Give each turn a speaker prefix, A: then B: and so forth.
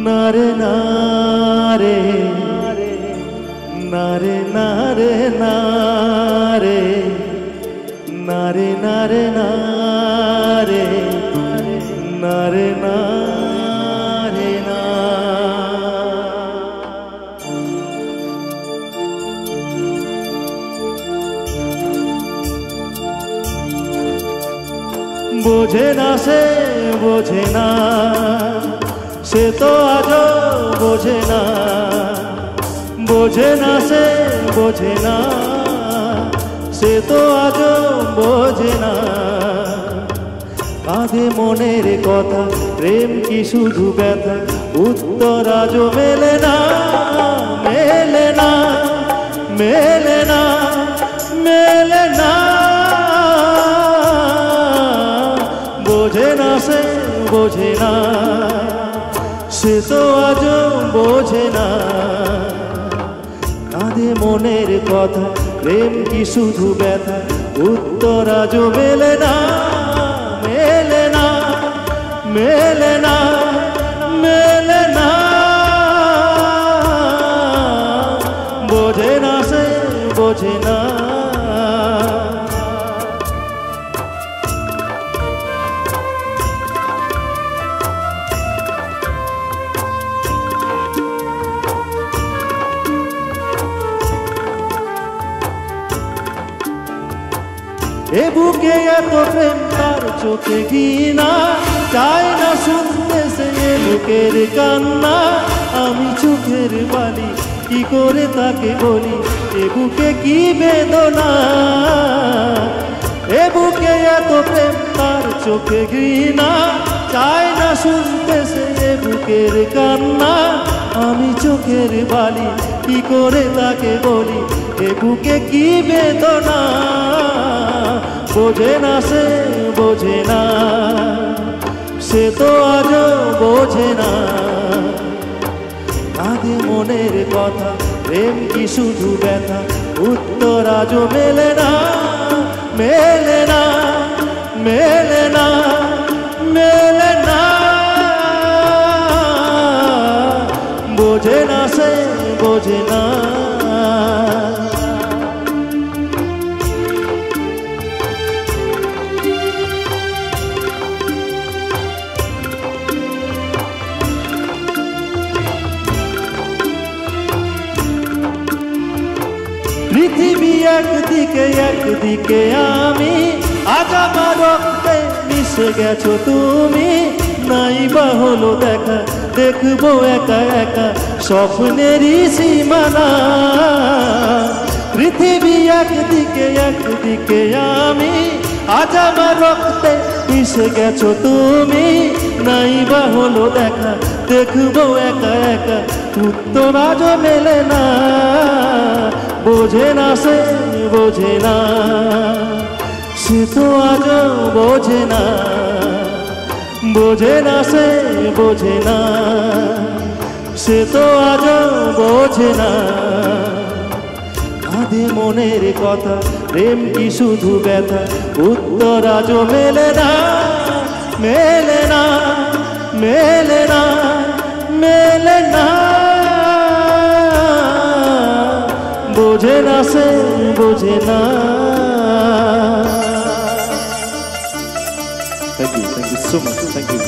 A: নারে নারে নারে নারে নারে নারে নারে নারে নারে নারে না। বোঝে না সে বোঝে না, সে তো আজও বোঝে না। বোঝে না সে বোঝে না, সে তো আজও বোঝে না। কাঁধে মনের কথা, প্রেম কি শুধু ব্যথা, উত্তর আজও মেলে না, মেলে না, মেলে না, মেলে না। বোঝে না সে বোঝে না, সে তো আজও বোঝে না। কাঁধে মনের কথা, প্রেম কি শুধু ব্যথা, উত্তর আজও মেলে না, মেলে না, মেলে না, মেলে না। বোঝে না সে বোঝে না। এ বুকে এত প্রেম, তার চোখে ঘৃণা, চায় না শুনতে সে বুকের কান্না। আমি চোখের বালি, কি করে তাকে বলি, এ বুকে কি বেদনা। এ বুকে এত প্রেম, তার চোখে ঘৃণা, চায় না শুনতে সে বুকের কান্না। আমি চোখের বালি, কি করে তাকে বলি, এ বুকে কি বেদনা। বোঝে না সে বোঝে না, সে তো আজও বোঝে না। কাঁধে মনের কথা, প্রেম কি শুধু ব্যথা, উত্তর আজও মেলে না, মেলে না, মেলে না, মেলে না। বোঝে না সে বোঝে না। পৃথিবী একদিকে একদিকে আমি, আজ আমার রক্তে মিশে গেছো তুমি। নাই বা হলো দেখা, দেখবো একা একা স্বপ্নেরই সীমানা। পৃথিবী একদিকে একদিকে আমি, আজ আমার রক্তে মিশে গেছো তুমি। নাই বা হলো দেখা, দেখবো একা একা উত্তর আজও মেলে না। বোঝে না সে বোঝে না, সে তো আজও বোঝে না। বোঝে না সে বোঝে না, সে তো আজও বোঝে না। কাঁধে মনের কথা, প্রেম কি শুধু ব্যথা, উত্তর আজও মেলে না, মেলে না, মেলে না, মেলে না। বোঝে না সে বোঝে না। Thank you so much. Thank you.